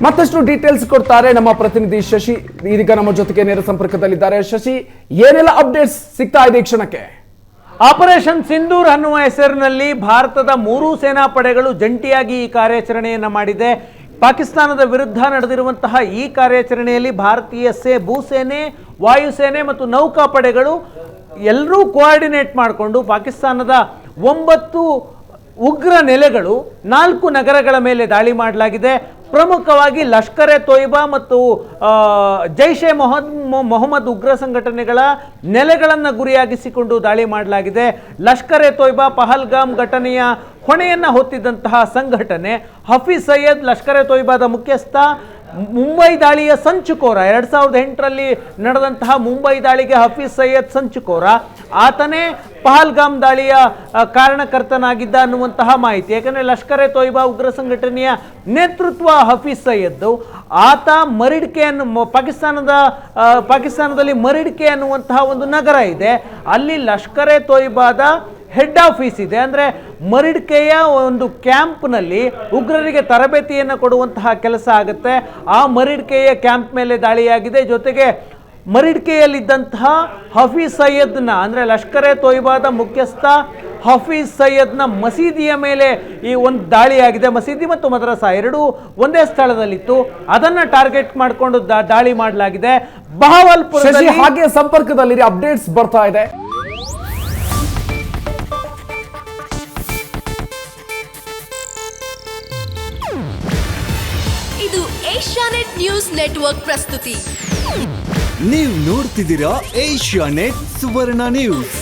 ಮತ್ತಷ್ಟು ಡೀಟೇಲ್ಸ್ ಕೊಡ್ತಾರೆ ನಮ್ಮ ಪ್ರತಿನಿಧಿ ಶಶಿ. ಇದೀಗ ನಮ್ಮ ಜೊತೆಗೆ ನೇರ ಸಂಪರ್ಕದಲ್ಲಿದ್ದಾರೆ. ಶಶಿ, ಏನೆಲ್ಲ ಅಪ್ಡೇಟ್ಸ್ ಸಿಗ್ತಾ ಇದೆ ಈ ಕ್ಷಣಕ್ಕೆ? ಆಪರೇಷನ್ ಸಿಂಧೂರ್ ಅನ್ನುವ ಹೆಸರಿನಲ್ಲಿ ಭಾರತದ 3 ಸೇನಾ ಪಡೆಗಳು ಜಂಟಿಯಾಗಿ ಈ ಕಾರ್ಯಾಚರಣೆಯನ್ನು ಮಾಡಿದೆ. ಪಾಕಿಸ್ತಾನದ ವಿರುದ್ಧ ನಡೆದಿರುವಂತಹ ಈ ಕಾರ್ಯಾಚರಣೆಯಲ್ಲಿ ಭಾರತೀಯ ಭೂಸೇನೆ, ವಾಯುಸೇನೆ ಮತ್ತು ನೌಕಾಪಡೆಗಳು ಎಲ್ಲರೂ ಕೋಆರ್ಡಿನೇಟ್ ಮಾಡಿಕೊಂಡು ಪಾಕಿಸ್ತಾನದ 9 ಉಗ್ರ ನೆಲೆಗಳು 4 ನಗರಗಳ ಮೇಲೆ ದಾಳಿ ಮಾಡಲಾಗಿದೆ. ಪ್ರಮುಖವಾಗಿ ಲಷ್ಕರ್ ಎ ತೊಯ್ಬಾ ಮತ್ತು ಜೈಷ್ ಎ ಮೊಹಮ್ಮದ್ ಉಗ್ರ ಸಂಘಟನೆಗಳ ನೆಲೆಗಳನ್ನು ಗುರಿಯಾಗಿಸಿಕೊಂಡು ದಾಳಿ ಮಾಡಲಾಗಿದೆ. ಲಷ್ಕರ್ ಎ ತೊಯ್ಬಾ ಪಹಲ್ಗಾಮ್ ಘಟನೆಯ ಹೊಣೆಯನ್ನು ಹೊತ್ತಿದ್ದಂತಹ ಸಂಘಟನೆ. ಹಫೀಜ್ ಸಯ್ಯದ್ ಲಷ್ಕರ್ ಎ ತೊಯ್ಬಾದ ಮುಖ್ಯಸ್ಥ, ಮುಂಬೈ ದಾಳಿಯ ಸಂಚುಕೋರ. 2008ರಲ್ಲಿ ನಡೆದಂತಹ ಮುಂಬೈ ದಾಳಿಗೆ ಹಫೀಜ್ ಸಯ್ಯದ್ ಸಂಚುಕೋರ, ಆತನೇ ಪಹಲ್ಗಾಮ್ ದಾಳಿಯ ಕಾರಣಕರ್ತನಾಗಿದ್ದ ಅನ್ನುವಂತಹ ಮಾಹಿತಿ. ಯಾಕಂದರೆ ಲಷ್ಕರ್ ಎ ತೊಯ್ಬಾ ಉಗ್ರ ಸಂಘಟನೆಯ ನೇತೃತ್ವ ಹಫೀಜ್ ಸಯ್ಯದ್. ಆತ ಮರಿಡ್ಕೆ ಪಾಕಿಸ್ತಾನದಲ್ಲಿ ಮರಿಡ್ಕೆ ಅನ್ನುವಂತಹ ಒಂದು ನಗರ ಇದೆ. ಅಲ್ಲಿ ಲಷ್ಕರ್ ಎ ತೊಯ್ಬಾದ ಹೆಡ್ ಆಫೀಸ್ ಇದೆ. ಅಂದರೆ ಮರಿಡ್ಕೆಯ ಒಂದು ಕ್ಯಾಂಪ್ನಲ್ಲಿ ಉಗ್ರರಿಗೆ ತರಬೇತಿಯನ್ನು ಕೊಡುವಂತಹ ಕೆಲಸ ಆಗುತ್ತೆ. ಆ ಮರಿಡ್ಕೆಯ ಕ್ಯಾಂಪ್ ಮೇಲೆ ದಾಳಿಯಾಗಿದೆ. ಜೊತೆಗೆ ಮರಿಡ್ಕೆಯಲ್ಲಿದ್ದಂತಹ ಹಫೀಜ್ ಸಯ್ಯದ್ನ, ಅಂದರೆ ಲಷ್ಕರ್ ಎ ತೊಯ್ಬಾದ ಮುಖ್ಯಸ್ಥ ಹಫೀಜ್ ಸಯ್ಯದ್ನ ಮಸೀದಿಯ ಮೇಲೆ ಈ ಒಂದು ದಾಳಿಯಾಗಿದೆ. ಮಸೀದಿ ಮತ್ತು ಮದ್ರಸಾ ಎರಡೂ ಒಂದೇ ಸ್ಥಳದಲ್ಲಿತ್ತು. ಅದನ್ನು ಟಾರ್ಗೆಟ್ ಮಾಡಿಕೊಂಡು ದಾಳಿ ಮಾಡಲಾಗಿದೆ. ಬಹವಲ್ಪುರದಲ್ಲಿ ಹಾಗೆ ಸಂಪರ್ಕದಲ್ಲಿ ಅಪ್ಡೇಟ್ಸ್ ಬರ್ತಾ ಇದೆ. ಇದು ಏಷ್ಯಾನೆಟ್ ನ್ಯೂಸ್ ನೆಟ್ವರ್ಕ್ ಪ್ರಸ್ತುತಿ. ನೀವು ನೋಡ್ತಿದ್ದೀರಾ ಏಷ್ಯಾನೆಟ್ ಸುವರ್ಣ ನ್ಯೂಸ್.